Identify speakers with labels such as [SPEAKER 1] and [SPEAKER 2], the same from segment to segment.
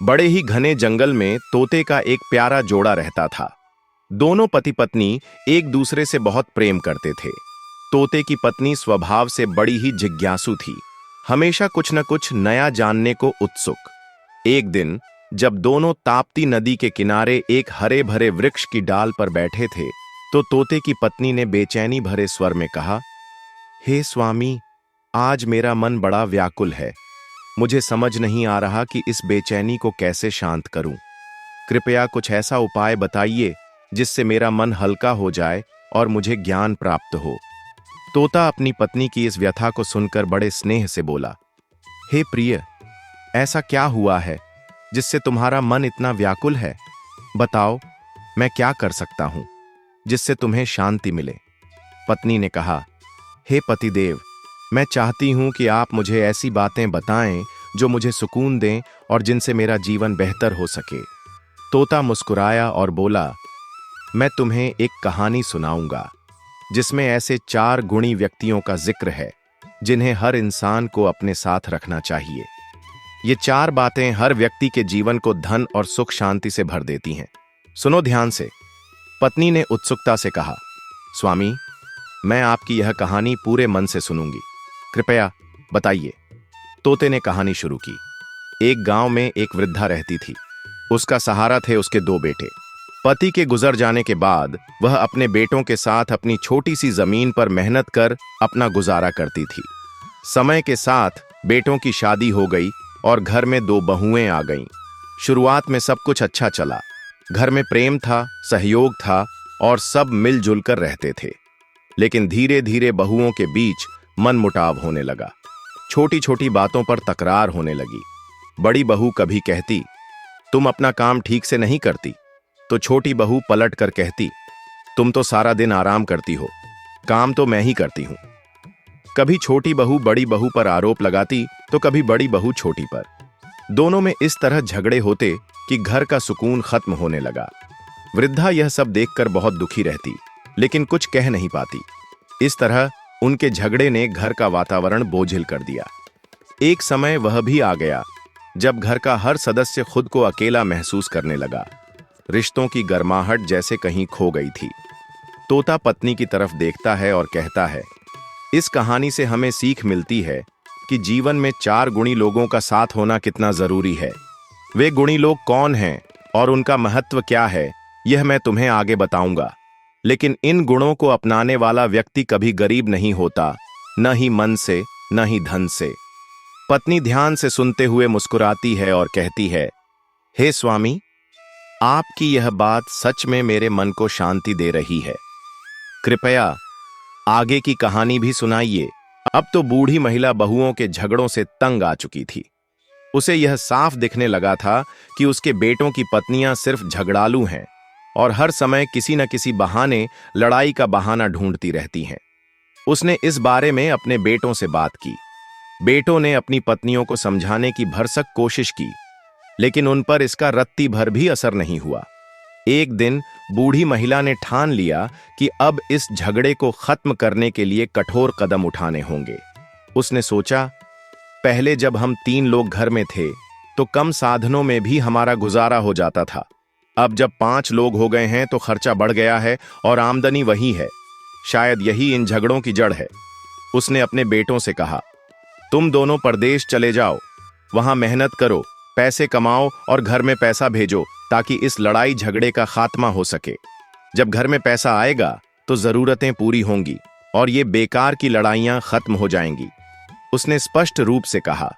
[SPEAKER 1] बड़े ही घने जंगल में तोते का एक प्यारा जोड़ा रहता था। दोनों पति पत्नी एक दूसरे से बहुत प्रेम करते थे। तोते की पत्नी स्वभाव से बड़ी ही जिज्ञासु थी, हमेशा कुछ न कुछ नया जानने को उत्सुक। एक दिन जब दोनों ताप्ती नदी के किनारे एक हरे भरे वृक्ष की डाल पर बैठे थे, तो तोते की पत्नी ने बेचैनी भरे स्वर में कहा, हे स्वामी, आज मेरा मन बड़ा व्याकुल है। मुझे समझ नहीं आ रहा कि इस बेचैनी को कैसे शांत करूं। कृपया कुछ ऐसा उपाय बताइए जिससे मेरा मन हल्का हो जाए और मुझे ज्ञान प्राप्त हो। तोता अपनी पत्नी की इस व्यथा को सुनकर बड़े स्नेह से बोला, हे प्रिय, ऐसा क्या हुआ है जिससे तुम्हारा मन इतना व्याकुल है? बताओ, मैं क्या कर सकता हूं जिससे तुम्हें शांति मिले। पत्नी ने कहा, हे पतिदेव, मैं चाहती हूं कि आप मुझे ऐसी बातें बताएं जो मुझे सुकून दें और जिनसे मेरा जीवन बेहतर हो सके। तोता मुस्कुराया और बोला, मैं तुम्हें एक कहानी सुनाऊंगा जिसमें ऐसे 4 गुणी व्यक्तियों का जिक्र है जिन्हें हर इंसान को अपने साथ रखना चाहिए। ये 4 बातें हर व्यक्ति के जीवन को धन और सुख शांति से भर देती हैं। सुनो ध्यान से। पत्नी ने उत्सुकता से कहा, स्वामी, मैं आपकी यह कहानी पूरे मन से सुनूंगी, कृपया बताइए। तोते ने कहानी शुरू की। एक गांव में एक वृद्धा रहती थी। उसका सहारा थे उसके 2 बेटे। पति के गुजर जाने के बाद वह अपने बेटों के साथ अपनी छोटी सी जमीन पर मेहनत कर अपना गुजारा करती थी। समय के साथ बेटों की शादी हो गई और घर में 2 बहुएं आ गईं। शुरुआत में सब कुछ अच्छा चला। घर में प्रेम था, सहयोग था और सब मिलजुल कर रहते थे। लेकिन धीरे धीरे बहुओं के बीच मनमुटाव होने लगा। छोटी छोटी बातों पर तकरार होने लगी। बड़ी बहू कभी कहती, तुम अपना काम ठीक से नहीं करती, तो छोटी बहू पलट कर कहती, तुम तो सारा दिन आराम करती हो, काम तो मैं ही करती हूं। कभी छोटी बहू बड़ी बहू पर आरोप लगाती तो कभी बड़ी बहू छोटी पर। दोनों में इस तरह झगड़े होते कि घर का सुकून खत्म होने लगा। वृद्धा यह सब देखकर बहुत दुखी रहती, लेकिन कुछ कह नहीं पाती। इस तरह उनके झगड़े ने घर का वातावरण बोझिल कर दिया। एक समय वह भी आ गया जब घर का हर सदस्य खुद को अकेला महसूस करने लगा। रिश्तों की गर्माहट जैसे कहीं खो गई थी। तोता पत्नी की तरफ देखता है और कहता है, इस कहानी से हमें सीख मिलती है कि जीवन में 4 गुणी लोगों का साथ होना कितना जरूरी है। वे गुणी लोग कौन हैं और उनका महत्व क्या है, यह मैं तुम्हें आगे बताऊंगा। लेकिन इन गुणों को अपनाने वाला व्यक्ति कभी गरीब नहीं होता, न ही मन से न ही धन से। पत्नी ध्यान से सुनते हुए मुस्कुराती है और कहती है, हे स्वामी, आपकी यह बात सच में मेरे मन को शांति दे रही है। कृपया आगे की कहानी भी सुनाइए। अब तो बूढ़ी महिला बहुओं के झगड़ों से तंग आ चुकी थी। उसे यह साफ दिखने लगा था कि उसके बेटों की पत्नियां सिर्फ झगड़ालू हैं और हर समय किसी न किसी बहाने लड़ाई का बहाना ढूंढती रहती हैं। उसने इस बारे में अपने बेटों से बात की। बेटों ने अपनी पत्नियों को समझाने की भरसक कोशिश की, लेकिन उन पर इसका रत्ती भर भी असर नहीं हुआ। एक दिन बूढ़ी महिला ने ठान लिया कि अब इस झगड़े को खत्म करने के लिए कठोर कदम उठाने होंगे। उसने सोचा, पहले जब हम 3 लोग घर में थे तो कम साधनों में भी हमारा गुजारा हो जाता था। अब जब 5 लोग हो गए हैं तो खर्चा बढ़ गया है और आमदनी वही है। शायद यही इन झगड़ों की जड़ है। उसने अपने बेटों से कहा, तुम दोनों परदेश चले जाओ, वहां मेहनत करो, पैसे कमाओ और घर में पैसा भेजो ताकि इस लड़ाई झगड़े का खात्मा हो सके। जब घर में पैसा आएगा तो जरूरतें पूरी होंगी और ये बेकार की लड़ाइयां खत्म हो जाएंगी। उसने स्पष्ट रूप से कहा,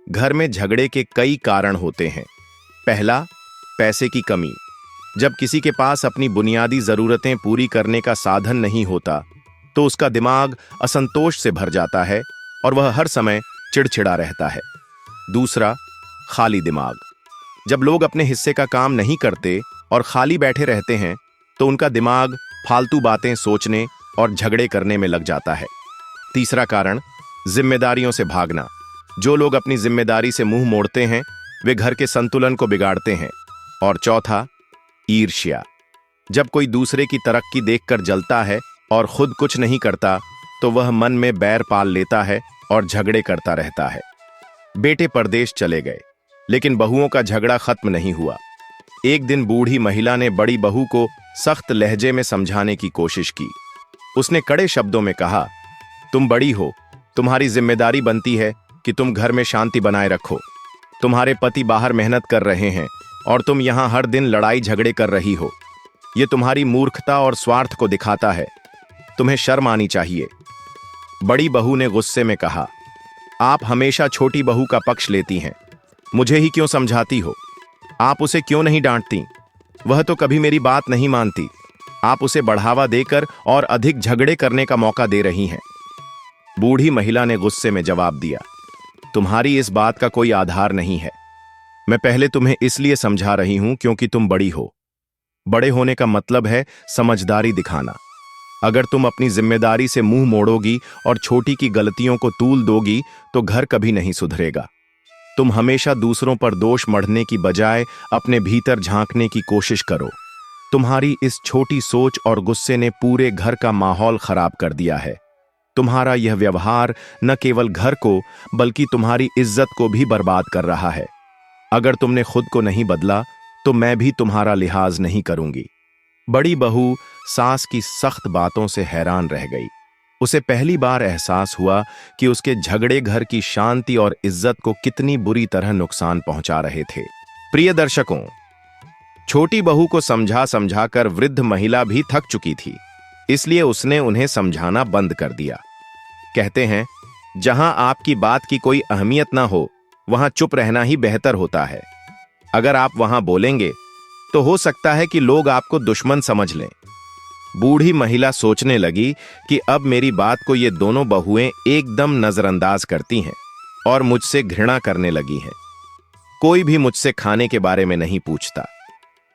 [SPEAKER 1] घर में झगड़े के कई कारण होते हैं। पहला, पैसे की कमी। जब किसी के पास अपनी बुनियादी जरूरतें पूरी करने का साधन नहीं होता तो उसका दिमाग असंतोष से भर जाता है और वह हर समय चिड़चिड़ा रहता है। दूसरा, खाली दिमाग। जब लोग अपने हिस्से का काम नहीं करते और खाली बैठे रहते हैं तो उनका दिमाग फालतू बातें सोचने और झगड़े करने में लग जाता है। तीसरा कारण, जिम्मेदारियों से भागना। जो लोग अपनी जिम्मेदारी से मुंह मोड़ते हैं वे घर के संतुलन को बिगाड़ते हैं। और चौथा, ईर्ष्या। जब कोई दूसरे की तरक्की देखकर जलता है और खुद कुछ नहीं करता तो वह मन में बैर पाल लेता है और झगड़े करता रहता है। बेटे परदेश चले गए। लेकिन बहुओं का झगड़ा खत्म नहीं हुआ। एक दिन बूढ़ी महिला ने बड़ी बहू को सख्त लहजे में समझाने की कोशिश की। उसने कड़े शब्दों में कहा, तुम बड़ी हो, तुम्हारी जिम्मेदारी बनती है कि तुम घर में शांति बनाए रखो। तुम्हारे पति बाहर मेहनत कर रहे हैं और तुम यहां हर दिन लड़ाई झगड़े कर रही हो। यह तुम्हारी मूर्खता और स्वार्थ को दिखाता है। तुम्हें शर्म आनी चाहिए। बड़ी बहू ने गुस्से में कहा, आप हमेशा छोटी बहू का पक्ष लेती हैं। मुझे ही क्यों समझाती हो? आप उसे क्यों नहीं डांटती? वह तो कभी मेरी बात नहीं मानती। आप उसे बढ़ावा देकर और अधिक झगड़े करने का मौका दे रही हैं। बूढ़ी महिला ने गुस्से में जवाब दिया, तुम्हारी इस बात का कोई आधार नहीं है। मैं पहले तुम्हें इसलिए समझा रही हूं क्योंकि तुम बड़ी हो। बड़े होने का मतलब है समझदारी दिखाना। अगर तुम अपनी जिम्मेदारी से मुंह मोड़ोगी और छोटी की गलतियों को तूल दोगी तो घर कभी नहीं सुधरेगा। तुम हमेशा दूसरों पर दोष मढ़ने की बजाय अपने भीतर झांकने की कोशिश करो। तुम्हारी इस छोटी सोच और गुस्से ने पूरे घर का माहौल खराब कर दिया है। तुम्हारा यह व्यवहार न केवल घर को बल्कि तुम्हारी इज्जत को भी बर्बाद कर रहा है। अगर तुमने खुद को नहीं बदला तो मैं भी तुम्हारा लिहाज नहीं करूंगी। बड़ी बहू सास की सख्त बातों से हैरान रह गई। उसे पहली बार एहसास हुआ कि उसके झगड़े घर की शांति और इज्जत को कितनी बुरी तरह नुकसान पहुंचा रहे थे। प्रिय दर्शकों, छोटी बहू को समझा समझाकर वृद्ध महिला भी थक चुकी थी, इसलिए उसने उन्हें समझाना बंद कर दिया। कहते हैं, जहां आपकी बात की कोई अहमियत ना हो वहां चुप रहना ही बेहतर होता है। अगर आप वहां बोलेंगे तो हो सकता है कि लोग आपको दुश्मन समझ लें। बूढ़ी महिला सोचने लगी कि अब मेरी बात को ये दोनों बहुएं एकदम नजरअंदाज करती हैं और मुझसे घृणा करने लगी हैं। कोई भी मुझसे खाने के बारे में नहीं पूछता।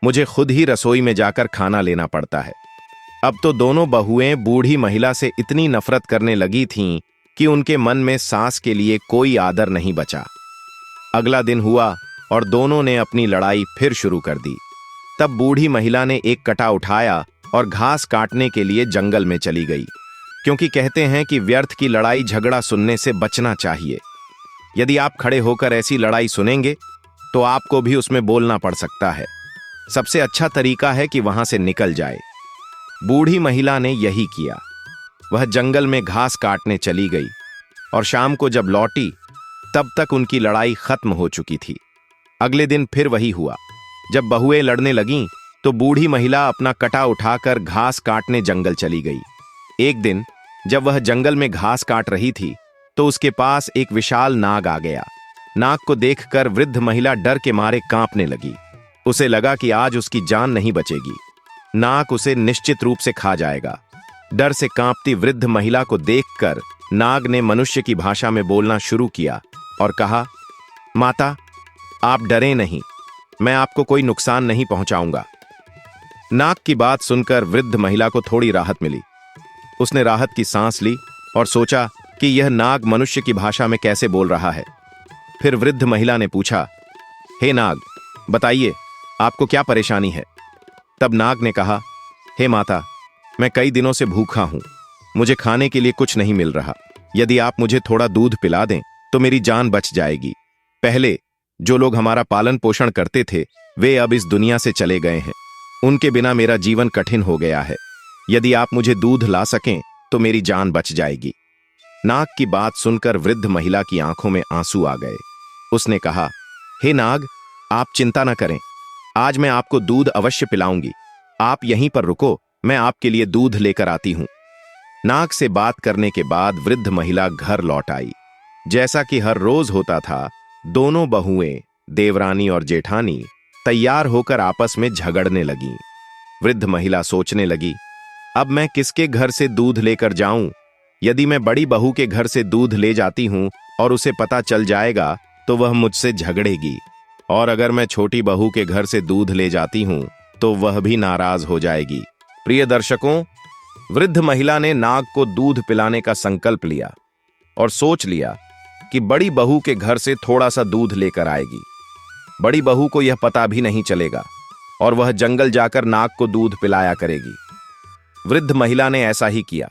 [SPEAKER 1] मुझे खुद ही रसोई में जाकर खाना लेना पड़ता है। अब तो दोनों बहुएं बूढ़ी महिला से इतनी नफरत करने लगी थीं कि उनके मन में सास के लिए कोई आदर नहीं बचा। अगला दिन हुआ और दोनों ने अपनी लड़ाई फिर शुरू कर दी। तब बूढ़ी महिला ने एक कटा उठाया और घास काटने के लिए जंगल में चली गई, क्योंकि कहते हैं कि व्यर्थ की लड़ाई झगड़ा सुनने से बचना चाहिए। यदि आप खड़े होकर ऐसी लड़ाई सुनेंगे तो आपको भी उसमें बोलना पड़ सकता है। सबसे अच्छा तरीका है कि वहां से निकल जाए। बूढ़ी महिला ने यही किया। वह जंगल में घास काटने चली गई और शाम को जब लौटी तब तक उनकी लड़ाई खत्म हो चुकी थी। अगले दिन फिर वही हुआ। जब बहुएं लड़ने लगीं तो बूढ़ी महिला अपना कटा उठाकर घास काटने जंगल चली गई। एक दिन जब वह जंगल में घास काट रही थी तो उसके पास एक विशाल नाग आ गया। नाग को देखकर वृद्ध महिला डर के मारे कांपने लगी। उसे लगा कि आज उसकी जान नहीं बचेगी। नाग उसे निश्चित रूप से खा जाएगा। डर से कांपती वृद्ध महिला को देखकर नाग ने मनुष्य की भाषा में बोलना शुरू किया और कहा, माता, आप डरें नहीं, मैं आपको कोई नुकसान नहीं पहुंचाऊंगा। नाग की बात सुनकर वृद्ध महिला को थोड़ी राहत मिली। उसने राहत की सांस ली और सोचा कि यह नाग मनुष्य की भाषा में कैसे बोल रहा है। फिर वृद्ध महिला ने पूछा, हे नाग, बताइए आपको क्या परेशानी है? तब नाग ने कहा, हे माता, मैं कई दिनों से भूखा हूं। मुझे खाने के लिए कुछ नहीं मिल रहा। यदि आप मुझे थोड़ा दूध पिला दें तो मेरी जान बच जाएगी। पहले जो लोग हमारा पालन पोषण करते थे वे अब इस दुनिया से चले गए हैं। उनके बिना मेरा जीवन कठिन हो गया है। यदि आप मुझे दूध ला सकें तो मेरी जान बच जाएगी। नाग की बात सुनकर वृद्ध महिला की आंखों में आंसू आ गए। उसने कहा, हे नाग, आप चिंता न करें, आज मैं आपको दूध अवश्य पिलाऊंगी। आप यहीं पर रुको, मैं आपके लिए दूध लेकर आती हूं। नाग से बात करने के बाद वृद्ध महिला घर लौट आई। जैसा कि हर रोज होता था, दोनों बहुएं, देवरानी और जेठानी, तैयार होकर आपस में झगड़ने लगीं। वृद्ध महिला सोचने लगी, अब मैं किसके घर से दूध लेकर जाऊं? यदि मैं बड़ी बहू के घर से दूध ले जाती हूं और उसे पता चल जाएगा तो वह मुझसे झगड़ेगी, और अगर मैं छोटी बहू के घर से दूध ले जाती हूं तो वह भी नाराज हो जाएगी। प्रिय दर्शकों, वृद्ध महिला ने नाग को दूध पिलाने का संकल्प लिया और सोच लिया कि बड़ी बहू के घर से थोड़ा सा दूध लेकर आएगी। बड़ी बहू को यह पता भी नहीं चलेगा और वह जंगल जाकर नाग को दूध पिलाया करेगी। वृद्ध महिला ने ऐसा ही किया।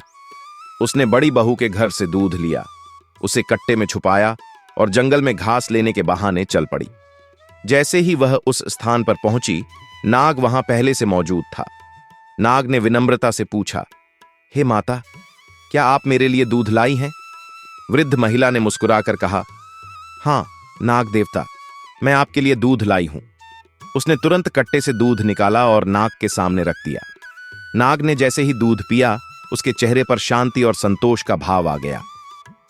[SPEAKER 1] उसने बड़ी बहू के घर से दूध लिया, उसे कट्टे में छुपाया और जंगल में घास लेने के बहाने चल पड़ी। जैसे ही वह उस स्थान पर पहुंची, नाग वहां पहले से मौजूद था। नाग ने विनम्रता से पूछा, हे माता, क्या आप मेरे लिए दूध लाई हैं? वृद्ध महिला ने मुस्कुराकर कहा, हाँ नाग देवता, मैं आपके लिए दूध लाई हूं। उसने तुरंत कट्टे से दूध निकाला और नाग के सामने रख दिया। नाग ने जैसे ही दूध पिया, उसके चेहरे पर शांति और संतोष का भाव आ गया।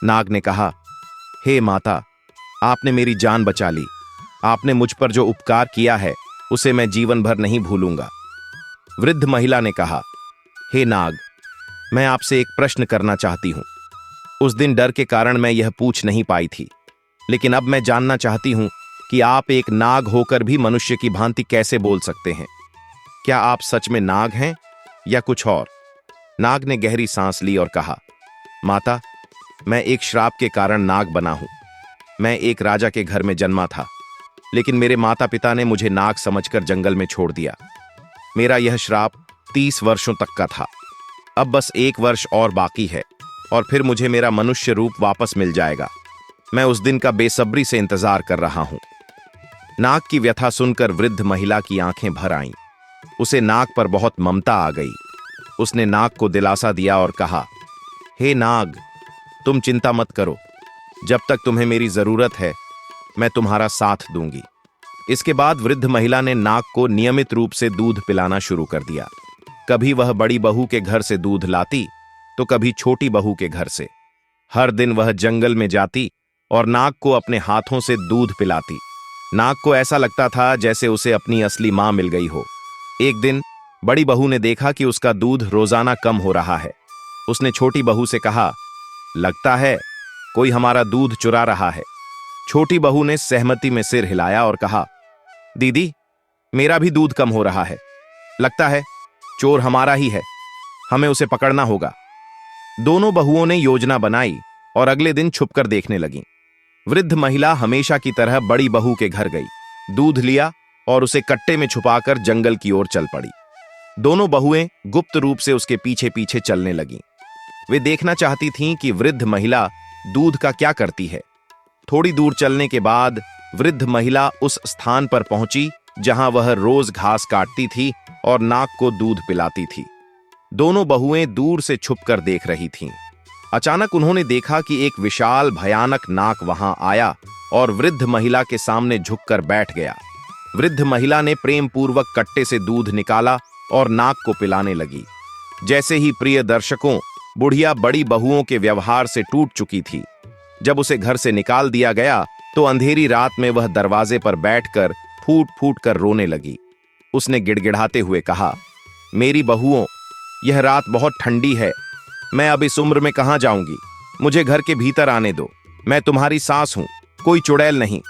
[SPEAKER 1] नाग ने कहा, हे माता, आपने मेरी जान बचा ली। आपने मुझ पर जो उपकार किया है उसे मैं जीवन भर नहीं भूलूंगा। वृद्ध महिला ने कहा, हे नाग, मैं आपसे एक प्रश्न करना चाहती हूं। उस दिन डर के कारण मैं यह पूछ नहीं पाई थी, लेकिन अब मैं जानना चाहती हूं कि आप एक नाग होकर भी मनुष्य की भांति कैसे बोल सकते हैं। क्या आप सच में नाग हैं या कुछ और? नाग ने गहरी सांस ली और कहा, माता, मैं एक श्राप के कारण नाग बना हूं। मैं एक राजा के घर में जन्मा था, लेकिन मेरे माता पिता ने मुझे नाग समझकर जंगल में छोड़ दिया। मेरा यह श्राप 30 वर्षों तक का था। अब बस 1 वर्ष और बाकी है और फिर मुझे मेरा मनुष्य रूप वापस मिल जाएगा। मैं उस दिन का बेसब्री से इंतजार कर रहा हूं। नाग की व्यथा सुनकर वृद्ध महिला की आंखें भर आईं। उसे नाग पर बहुत ममता आ गई। उसने नाग को दिलासा दिया और कहा, हे नाग, तुम चिंता मत करो। जब तक तुम्हें मेरी जरूरत है, मैं तुम्हारा साथ दूंगी। इसके बाद वृद्ध महिला ने नाग को नियमित रूप से दूध पिलाना शुरू कर दिया। कभी वह बड़ी बहू के घर से दूध लाती, तो कभी छोटी बहू के घर से। हर दिन वह जंगल में जाती और नाग को अपने हाथों से दूध पिलाती। नाग को ऐसा लगता था जैसे उसे अपनी असली मां मिल गई हो। एक दिन बड़ी बहू ने देखा कि उसका दूध रोजाना कम हो रहा है। उसने छोटी बहू से कहा, लगता है कोई हमारा दूध चुरा रहा है। छोटी बहू ने सहमति में सिर हिलाया और कहा, दीदी, मेरा भी दूध कम हो रहा है। लगता है चोर हमारा ही है। हमें उसे पकड़ना होगा। दोनों बहुओं ने योजना बनाई और अगले दिन छुपकर देखने लगीं। वृद्ध महिला हमेशा की तरह बड़ी बहू के घर गई, दूध लिया और उसे कट्टे में छुपाकर जंगल की ओर चल पड़ी। दोनों बहुएं गुप्त रूप से उसके पीछे पीछे चलने लगीं। वे देखना चाहती थीं कि वृद्ध महिला दूध का क्या करती है। थोड़ी दूर चलने के बाद वृद्ध महिला उस स्थान पर पहुंची जहां वह रोज घास काटती थी और नाग को दूध पिलाती थी। दोनों बहुएं दूर से छुपकर देख रही थीं। अचानक उन्होंने देखा कि एक विशाल भयानक नाग वहां आया और वृद्ध महिला के सामने झुककर बैठ गया। वृद्ध महिला ने प्रेम पूर्वक कट्टे से दूध निकाला और नाग को पिलाने लगी। जैसे ही प्रिय दर्शकों, बुढ़िया बड़ी बहुओं के व्यवहार से टूट चुकी थी। जब उसे घर से निकाल दिया गया तो अंधेरी रात में वह दरवाजे पर बैठकर फूट फूट कर रोने लगी। उसने गिड़गिड़ाते हुए कहा, मेरी बहुओं, यह रात बहुत ठंडी है। मैं अब इस उम्र में कहां जाऊंगी? मुझे घर के भीतर आने दो। मैं तुम्हारी सास हूं, कोई चुड़ैल नहीं।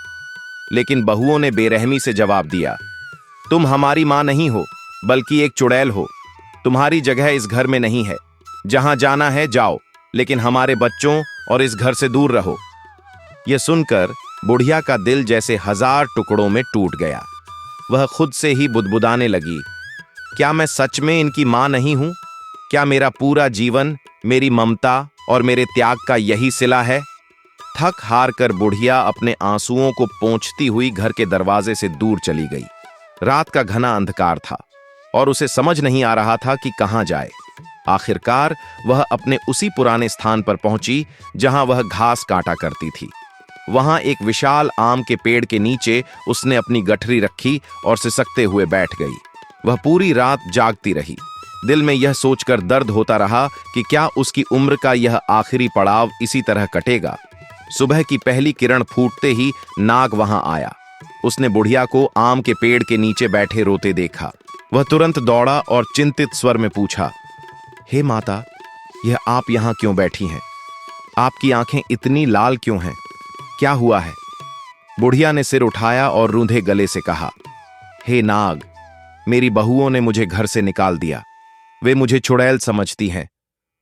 [SPEAKER 1] लेकिन बहुओं ने बेरहमी से जवाब दिया, तुम हमारी मां नहीं हो, बल्कि एक चुड़ैल हो। तुम्हारी जगह इस घर में नहीं है। जहां जाना है जाओ, लेकिन हमारे बच्चों और इस घर से दूर रहो। यह सुनकर बुढ़िया का दिल जैसे 1000 टुकड़ों में टूट गया। वह खुद से ही बुदबुदाने लगी, क्या मैं सच में इनकी मां नहीं हूं? क्या मेरा पूरा जीवन मेरी ममता और मेरे त्याग का यही सिला है? थक हार कर बुढ़िया अपने आंसुओं को पोंछती हुई घर के दरवाजे से दूर चली गई। रात का घना अंधकार था और उसे समझ नहीं आ रहा था कि कहां जाए। आखिरकार वह अपने उसी पुराने स्थान पर पहुंची जहां वह घास काटा करती थी। वहां एक विशाल आम के पेड़ के नीचे उसने अपनी गठरी रखी और सिसकते हुए बैठ गई। वह पूरी रात जागती रही। दिल में यह सोचकर दर्द होता रहा कि क्या उसकी उम्र का यह आखिरी पड़ाव इसी तरह कटेगा। सुबह की पहली किरण फूटते ही नाग वहां आया। उसने बुढ़िया को आम के पेड़ के नीचे बैठे रोते देखा। वह तुरंत दौड़ा और चिंतित स्वर में पूछा, हे माता, यह आप यहां क्यों बैठी हैं? आपकी आंखें इतनी लाल क्यों हैं? क्या हुआ है? बुढ़िया ने सिर उठाया और रूंधे गले से कहा, हे नाग, मेरी बहुओं ने मुझे घर से निकाल दिया। वे मुझे चुड़ैल समझती हैं।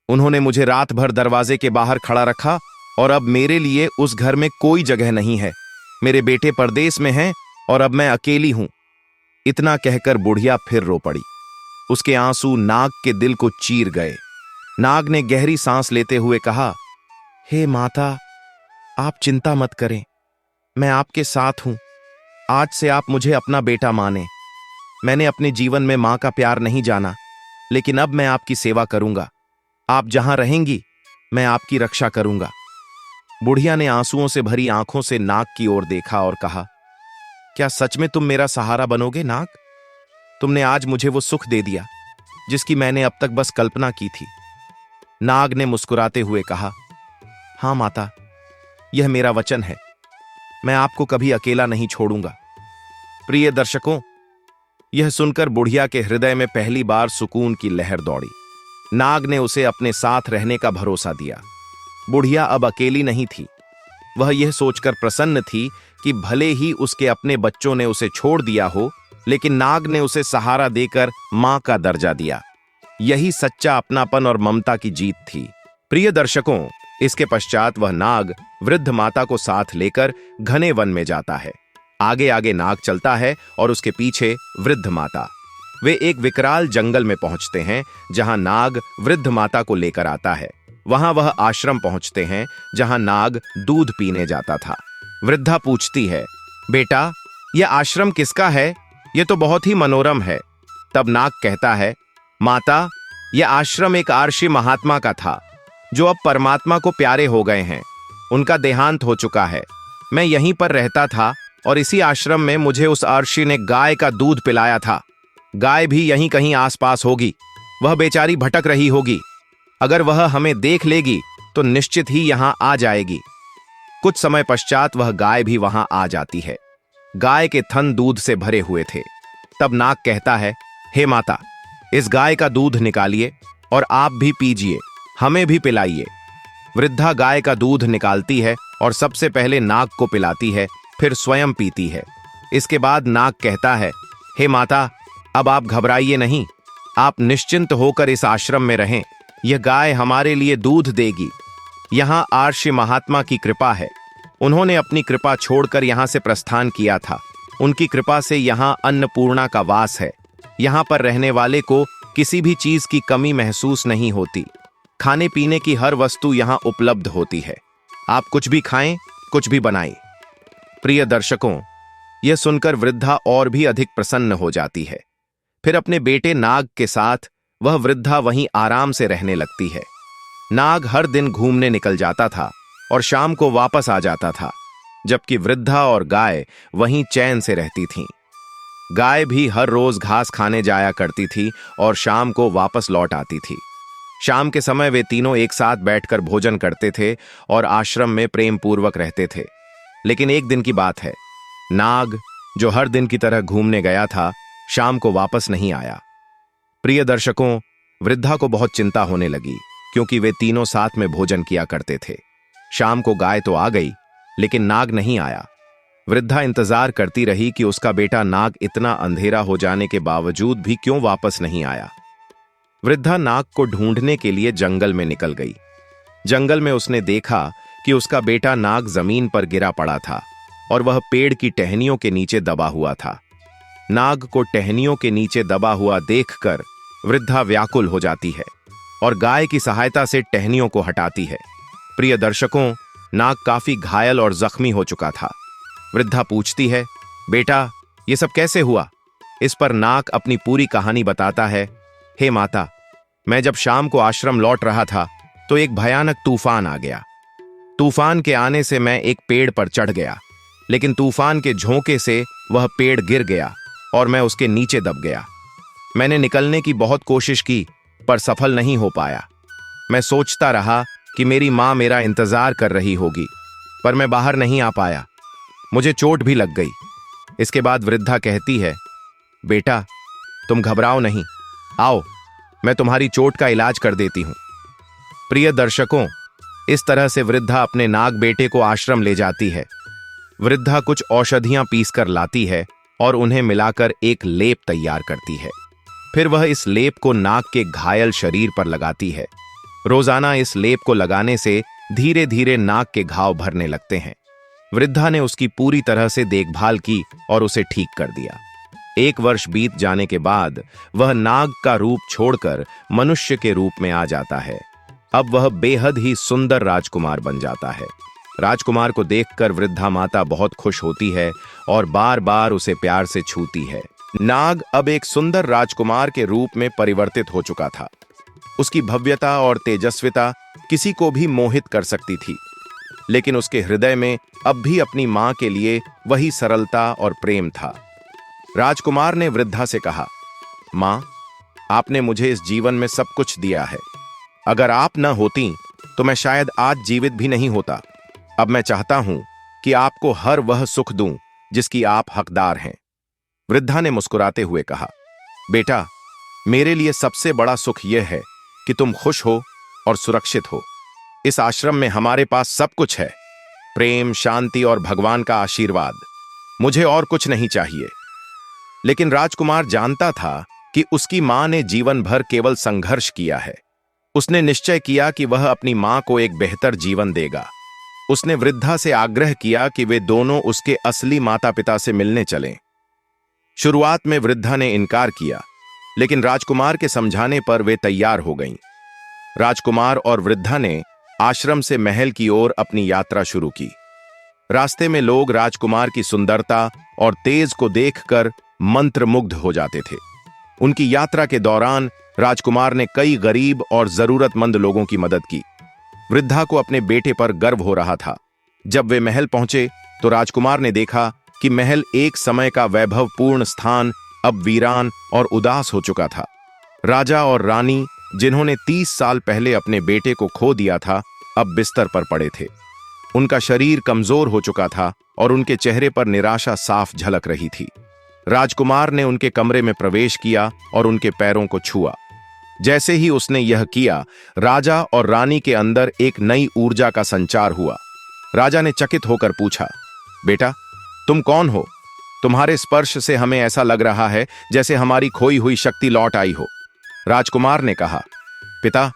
[SPEAKER 1] उन्होंने मुझे रात भर दरवाजे के बाहर खड़ा रखा और अब मेरे लिए उस घर में कोई जगह नहीं है। मेरे बेटे परदेश में हैं और अब मैं अकेली हूं। इतना कहकर बुढ़िया फिर रो पड़ी। उसके आंसू नाग के दिल को चीर गए। नाग ने गहरी सांस लेते हुए कहा, हे माता, आप चिंता मत करें। मैं आपके साथ हूं। आज से आप मुझे अपना बेटा माने। मैंने अपने जीवन में मां का प्यार नहीं जाना, लेकिन अब मैं आपकी सेवा करूंगा। आप जहां रहेंगी मैं आपकी रक्षा करूंगा। बुढ़िया ने आंसुओं से भरी आंखों से नाग की ओर देखा और कहा, क्या सच में तुम मेरा सहारा बनोगे नाग? तुमने आज मुझे वो सुख दे दिया जिसकी मैंने अब तक बस कल्पना की थी। नाग ने मुस्कुराते हुए कहा, हां माता, यह मेरा वचन है। मैं आपको कभी अकेला नहीं छोड़ूंगा। प्रिय दर्शकों, यह सुनकर बुढ़िया के हृदय में पहली बार सुकून की लहर दौड़ी। नाग ने उसे अपने साथ रहने का भरोसा दिया। बुढ़िया अब अकेली नहीं थी। वह यह सोचकर प्रसन्न थी कि भले ही उसके अपने बच्चों ने उसे छोड़ दिया हो, लेकिन नाग ने उसे सहारा देकर मां का दर्जा दिया। यही सच्चा अपनापन और ममता की जीत थी। प्रिय दर्शकों, इसके पश्चात वह नाग वृद्ध माता को साथ लेकर घने वन में जाता है। आगे आगे नाग चलता है और उसके पीछे वृद्ध माता। वे एक विकराल जंगल में पहुंचते हैं जहां नाग वृद्ध माता को लेकर आता है। वहां वह आश्रम पहुंचते हैं जहां नाग दूध पीने जाता था। वृद्धा पूछती है, बेटा, यह आश्रम किसका है? यह तो बहुत ही मनोरम है। तब नाग कहता है, माता, यह आश्रम एक आर्षि महात्मा का था जो अब परमात्मा को प्यारे हो गए हैं। उनका देहांत हो चुका है। मैं यहीं पर रहता था और इसी आश्रम में मुझे उस आर्षि ने गाय का दूध पिलाया था। गाय भी यहीं कहीं आसपास होगी। वह बेचारी भटक रही होगी। अगर वह हमें देख लेगी तो निश्चित ही यहां आ जाएगी। कुछ समय पश्चात वह गाय भी वहां आ जाती है। गाय के थन दूध से भरे हुए थे। तब नाग कहता है, हे माता, इस गाय का दूध निकालिए और आप भी पीजिए, हमें भी पिलाइए। वृद्धा गाय का दूध निकालती है और सबसे पहले नाग को पिलाती है, फिर स्वयं पीती है। इसके बाद नाग कहता है, हे माता, अब आप घबराइए नहीं। आप निश्चिंत होकर इस आश्रम में रहें। यह गाय हमारे लिए दूध देगी। यहां आर्षि महात्मा की कृपा है। उन्होंने अपनी कृपा छोड़कर यहां से प्रस्थान किया था। उनकी कृपा से यहां अन्नपूर्णा का वास है। यहां पर रहने वाले को किसी भी चीज की कमी महसूस नहीं होती। खाने पीने की हर वस्तु यहां उपलब्ध होती है। आप कुछ भी खाएं, कुछ भी बनाएं। प्रिय दर्शकों, यह सुनकर वृद्धा और भी अधिक प्रसन्न हो जाती है। फिर अपने बेटे नाग के साथ वह वृद्धा वहीं आराम से रहने लगती है। नाग हर दिन घूमने निकल जाता था और शाम को वापस आ जाता था, जबकि वृद्धा और गाय वहीं चैन से रहती थीं। गाय भी हर रोज घास खाने जाया करती थी और शाम को वापस लौट आती थी। शाम के समय वे तीनों एक साथ बैठकर भोजन करते थे और आश्रम में प्रेम पूर्वक रहते थे। लेकिन एक दिन की बात है, नाग, जो हर दिन की तरह घूमने गया था, शाम को वापस नहीं आया। प्रिय दर्शकों, वृद्धा को बहुत चिंता होने लगी, क्योंकि वे तीनों साथ में भोजन किया करते थे। शाम को गाय तो आ गई, लेकिन नाग नहीं आया। वृद्धा इंतजार करती रही कि उसका बेटा नाग इतना अंधेरा हो जाने के बावजूद भी क्यों वापस नहीं आया। वृद्धा नाग को ढूंढने के लिए जंगल में निकल गई। जंगल में उसने देखा कि उसका बेटा नाग जमीन पर गिरा पड़ा था और वह पेड़ की टहनियों के नीचे दबा हुआ था। नाग को टहनियों के नीचे दबा हुआ देखकर वृद्धा व्याकुल हो जाती है और गाय की सहायता से टहनियों को हटाती है। प्रिय दर्शकों, नाग काफी घायल और जख्मी हो चुका था। वृद्धा पूछती है, बेटा, ये सब कैसे हुआ? इस पर नाग अपनी पूरी कहानी बताता है, हे माता, मैं जब शाम को आश्रम लौट रहा था तो एक भयानक तूफान आ गया। तूफान के आने से मैं एक पेड़ पर चढ़ गया, लेकिन तूफान के झोंके से वह पेड़ गिर गया और मैं उसके नीचे दब गया। मैंने निकलने की बहुत कोशिश की, पर सफल नहीं हो पाया। मैं सोचता रहा कि मेरी मां मेरा इंतजार कर रही होगी, पर मैं बाहर नहीं आ पाया। मुझे चोट भी लग गई। इसके बाद वृद्धा कहती है, बेटा, तुम घबराओ नहीं, आओ, मैं तुम्हारी चोट का इलाज कर देती हूं। प्रिय दर्शकों, इस तरह से वृद्धा अपने नाग बेटे को आश्रम ले जाती है। वृद्धा कुछ औषधियां पीसकर लाती है और उन्हें मिलाकर एक लेप तैयार करती है। फिर वह इस लेप को नाग के घायल शरीर पर लगाती है। रोजाना इस लेप को लगाने से धीरे धीरे नाग के घाव भरने लगते हैं। वृद्धा ने उसकी पूरी तरह से देखभाल की और उसे ठीक कर दिया। 1 वर्ष बीत जाने के बाद वह नाग का रूप छोड़कर मनुष्य के रूप में आ जाता है। अब वह बेहद ही सुंदर राजकुमार बन जाता है। राजकुमार को देखकर वृद्धा माता बहुत खुश होती है और बार बार उसे प्यार से छूती है। नाग अब एक सुंदर राजकुमार के रूप में परिवर्तित हो चुका था। उसकी भव्यता और तेजस्विता किसी को भी मोहित कर सकती थी, लेकिन उसके हृदय में अब भी अपनी मां के लिए वही सरलता और प्रेम था। राजकुमार ने वृद्धा से कहा, मां, आपने मुझे इस जीवन में सब कुछ दिया है। अगर आप न होती तो मैं शायद आज जीवित भी नहीं होता। अब मैं चाहता हूं कि आपको हर वह सुख दूं जिसकी आप हकदार हैं। वृद्धा ने मुस्कुराते हुए कहा, बेटा, मेरे लिए सबसे बड़ा सुख यह है कि तुम खुश हो और सुरक्षित हो। इस आश्रम में हमारे पास सब कुछ है, प्रेम, शांति और भगवान का आशीर्वाद। मुझे और कुछ नहीं चाहिए। लेकिन राजकुमार जानता था कि उसकी मां ने जीवन भर केवल संघर्ष किया है। उसने निश्चय किया कि वह अपनी मां को एक बेहतर जीवन देगा। उसने वृद्धा से आग्रह किया कि वे दोनों उसके असली माता पिता से मिलने चलें। शुरुआत में वृद्धा ने इनकार किया, लेकिन राजकुमार के समझाने पर वे तैयार हो गईं। राजकुमार और वृद्धा ने आश्रम से महल की ओर अपनी यात्रा शुरू की। रास्ते में लोग राजकुमार की सुंदरता और तेज को देखकर मंत्रमुग्ध हो जाते थे। उनकी यात्रा के दौरान राजकुमार ने कई गरीब और जरूरतमंद लोगों की मदद की। वृद्धा को अपने बेटे पर गर्व हो रहा था। जब वे महल पहुंचे तो राजकुमार ने देखा कि महल एक समय का वैभवपूर्ण स्थान अब वीरान और उदास हो चुका था। राजा और रानी, जिन्होंने 30 साल पहले अपने बेटे को खो दिया था, अब बिस्तर पर पड़े थे। उनका शरीर कमजोर हो चुका था और उनके चेहरे पर निराशा साफ झलक रही थी। राजकुमार ने उनके कमरे में प्रवेश किया और उनके पैरों को छुआ। जैसे ही उसने यह किया, राजा और रानी के अंदर एक नई ऊर्जा का संचार हुआ। राजा ने चकित होकर पूछा, बेटा, तुम कौन हो? तुम्हारे स्पर्श से हमें ऐसा लग रहा है जैसे हमारी खोई हुई शक्ति लौट आई हो। राजकुमार ने कहा, पिता,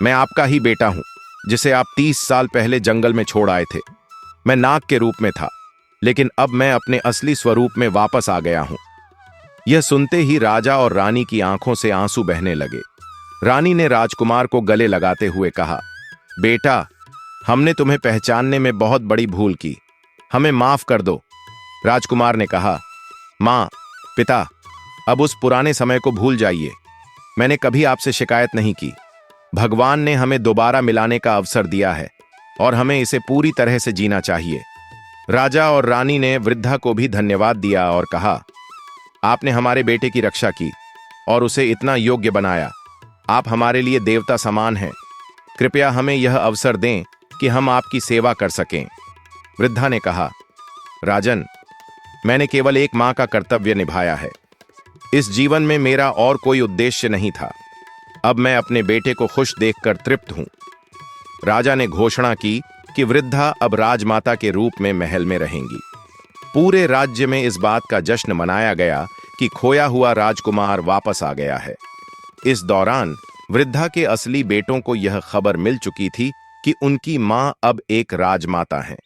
[SPEAKER 1] मैं आपका ही बेटा हूं, जिसे आप 30 साल पहले जंगल में छोड़ आए थे। मैं नाग के रूप में था, लेकिन अब मैं अपने असली स्वरूप में वापस आ गया हूं। यह सुनते ही राजा और रानी की आंखों से आंसू बहने लगे। रानी ने राजकुमार को गले लगाते हुए कहा, बेटा, हमने तुम्हें पहचानने में बहुत बड़ी भूल की, हमें माफ कर दो। राजकुमार ने कहा, मां, पिता, अब उस पुराने समय को भूल जाइए। मैंने कभी आपसे शिकायत नहीं की। भगवान ने हमें दोबारा मिलाने का अवसर दिया है और हमें इसे पूरी तरह से जीना चाहिए। राजा और रानी ने वृद्धा को भी धन्यवाद दिया और कहा, आपने हमारे बेटे की रक्षा की और उसे इतना योग्य बनाया। आप हमारे लिए देवता समान हैं। कृपया हमें यह अवसर दें कि हम आपकी सेवा कर सकें। वृद्धा ने कहा, राजन, मैंने केवल एक मां का कर्तव्य निभाया है। इस जीवन में मेरा और कोई उद्देश्य नहीं था। अब मैं अपने बेटे को खुश देखकर तृप्त हूं। राजा ने घोषणा की कि वृद्धा अब राजमाता के रूप में महल में रहेंगी। पूरे राज्य में इस बात का जश्न मनाया गया कि खोया हुआ राजकुमार वापस आ गया है। इस दौरान वृद्धा के असली बेटों को यह खबर मिल चुकी थी कि उनकी मां अब एक राजमाता हैं।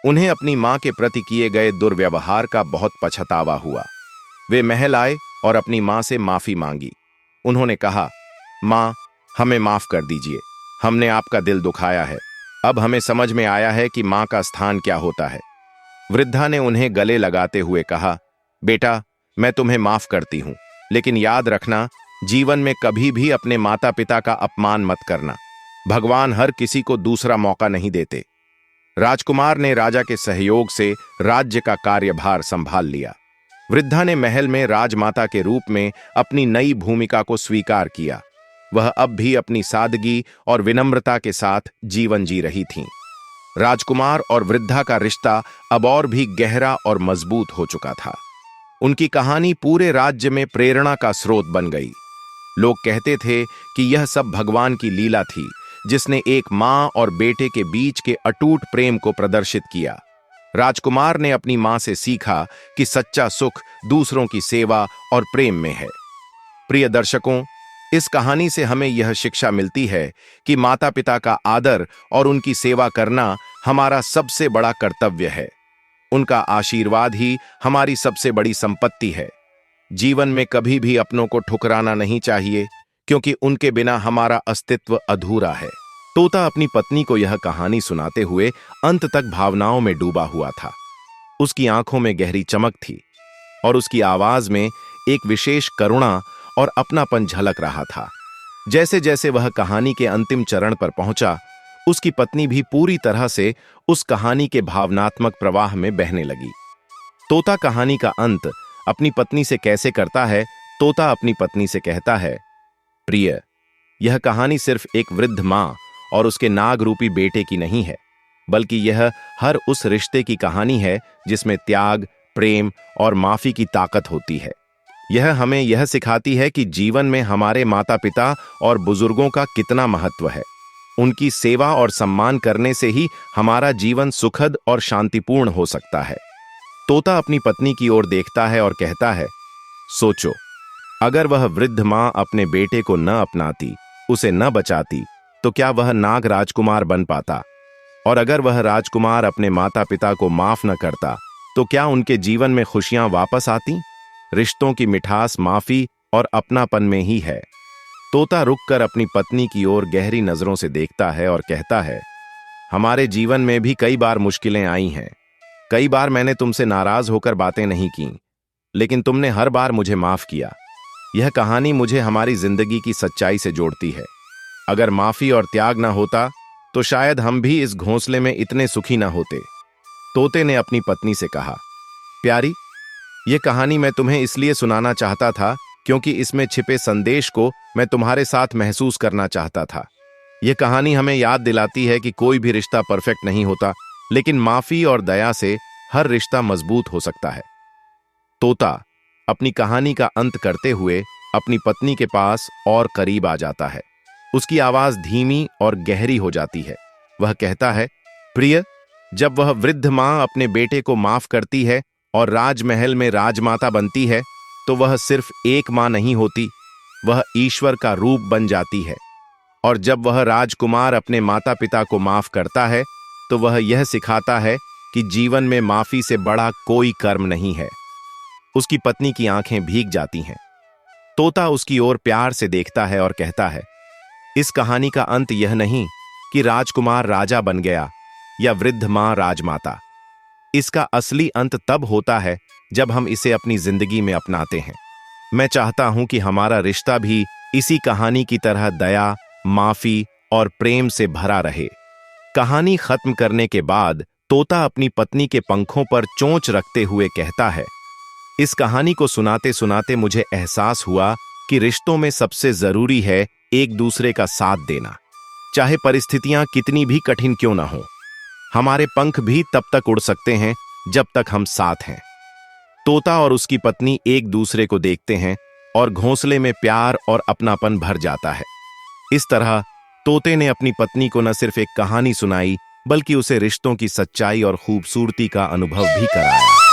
[SPEAKER 1] उन्हें अपनी मां के प्रति किए गए दुर्व्यवहार का बहुत पछतावा हुआ। वे महल आए और अपनी मां से माफी मांगी। उन्होंने कहा, मां, हमें माफ कर दीजिए। हमने आपका दिल दुखाया है। अब हमें समझ में आया है कि मां का स्थान क्या होता है। वृद्धा ने उन्हें गले लगाते हुए कहा, बेटा, मैं तुम्हें माफ करती हूं, लेकिन याद रखना, जीवन में कभी भी अपने माता पिता का अपमान मत करना। भगवान हर किसी को दूसरा मौका नहीं देते। राजकुमार ने राजा के सहयोग से राज्य का कार्यभार संभाल लिया। वृद्धा ने महल में राजमाता के रूप में अपनी नई भूमिका को स्वीकार किया। वह अब भी अपनी सादगी और विनम्रता के साथ जीवन जी रही थीं। राजकुमार और वृद्धा का रिश्ता अब और भी गहरा और मजबूत हो चुका था। उनकी कहानी पूरे राज्य में प्रेरणा का स्रोत बन गई। लोग कहते थे कि यह सब भगवान की लीला थी, जिसने एक मां और बेटे के बीच के अटूट प्रेम को प्रदर्शित किया। राजकुमार ने अपनी मां से सीखा कि सच्चा सुख दूसरों की सेवा और प्रेम में है। प्रिय दर्शकों, इस कहानी से हमें यह शिक्षा मिलती है कि माता पिता का आदर और उनकी सेवा करना हमारा सबसे बड़ा कर्तव्य है। उनका आशीर्वाद ही हमारी सबसे बड़ी संपत्ति है। जीवन में कभी भी अपनों को ठुकराना नहीं चाहिए, क्योंकि उनके बिना हमारा अस्तित्व अधूरा है। तोता अपनी पत्नी को यह कहानी सुनाते हुए अंत तक भावनाओं में डूबा हुआ था। उसकी आंखों में गहरी चमक थी और उसकी आवाज में एक विशेष करुणा और अपनापन झलक रहा था। जैसे जैसे वह कहानी के अंतिम चरण पर पहुंचा, उसकी पत्नी भी पूरी तरह से उस कहानी के भावनात्मक प्रवाह में बहने लगी। तोता कहानी का अंत अपनी पत्नी से कैसे करता है? तोता अपनी पत्नी से कहता है, प्रिय, यह कहानी सिर्फ एक वृद्ध मां और उसके नाग रूपी बेटे की नहीं है, बल्कि यह हर उस रिश्ते की कहानी है जिसमें त्याग, प्रेम और माफी की ताकत होती है। यह हमें यह सिखाती है कि जीवन में हमारे माता पिता और बुजुर्गों का कितना महत्व है। उनकी सेवा और सम्मान करने से ही हमारा जीवन सुखद और शांतिपूर्ण हो सकता है। तोता अपनी पत्नी की ओर देखता है और कहता है, सोचो, अगर वह वृद्ध मां अपने बेटे को न अपनाती, उसे न बचाती, तो क्या वह नाग राजकुमार बन पाता? और अगर वह राजकुमार अपने माता पिता को माफ न करता, तो क्या उनके जीवन में खुशियां वापस आती? रिश्तों की मिठास माफी और अपनापन में ही है। तोता रुककर अपनी पत्नी की ओर गहरी नजरों से देखता है और कहता है, हमारे जीवन में भी कई बार मुश्किलें आई हैं। कई बार मैंने तुमसे नाराज होकर बातें नहीं की, लेकिन तुमने हर बार मुझे माफ किया। यह कहानी मुझे हमारी जिंदगी की सच्चाई से जोड़ती है। अगर माफी और त्याग ना होता, तो शायद हम भी इस घोंसले में इतने सुखी ना होते। तोते ने अपनी पत्नी से कहा, प्यारी, यह कहानी मैं तुम्हें इसलिए सुनाना चाहता था क्योंकि इसमें छिपे संदेश को मैं तुम्हारे साथ महसूस करना चाहता था। यह कहानी हमें याद दिलाती है कि कोई भी रिश्ता परफेक्ट नहीं होता, लेकिन माफी और दया से हर रिश्ता मजबूत हो सकता है। तोता अपनी कहानी का अंत करते हुए अपनी पत्नी के पास और करीब आ जाता है। उसकी आवाज धीमी और गहरी हो जाती है। वह कहता है, प्रिय, जब वह वृद्ध मां अपने बेटे को माफ करती है और राजमहल में राजमाता बनती है, तो वह सिर्फ एक मां नहीं होती, वह ईश्वर का रूप बन जाती है। और जब वह राजकुमार अपने माता पिता को माफ करता है, तो वह यह सिखाता है कि जीवन में माफी से बड़ा कोई कर्म नहीं है। उसकी पत्नी की आंखें भीग जाती हैं। तोता उसकी ओर प्यार से देखता है और कहता है, इस कहानी का अंत यह नहीं कि राजकुमार राजा बन गया या वृद्ध मां राजमाता। इसका असली अंत तब होता है जब हम इसे अपनी जिंदगी में अपनाते हैं। मैं चाहता हूं कि हमारा रिश्ता भी इसी कहानी की तरह दया, माफी और प्रेम से भरा रहे। कहानी खत्म करने के बाद तोता अपनी पत्नी के पंखों पर चोंच रखते हुए कहता है, इस कहानी को सुनाते सुनाते मुझे एहसास हुआ कि रिश्तों में सबसे जरूरी है एक दूसरे का साथ देना, चाहे परिस्थितियां कितनी भी कठिन क्यों ना हो। हमारे पंख भी तब तक उड़ सकते हैं जब तक हम साथ हैं। तोता और उसकी पत्नी एक दूसरे को देखते हैं और घोंसले में प्यार और अपनापन भर जाता है। इस तरह तोते ने अपनी पत्नी को न सिर्फ एक कहानी सुनाई, बल्कि उसे रिश्तों की सच्चाई और खूबसूरती का अनुभव भी कराया।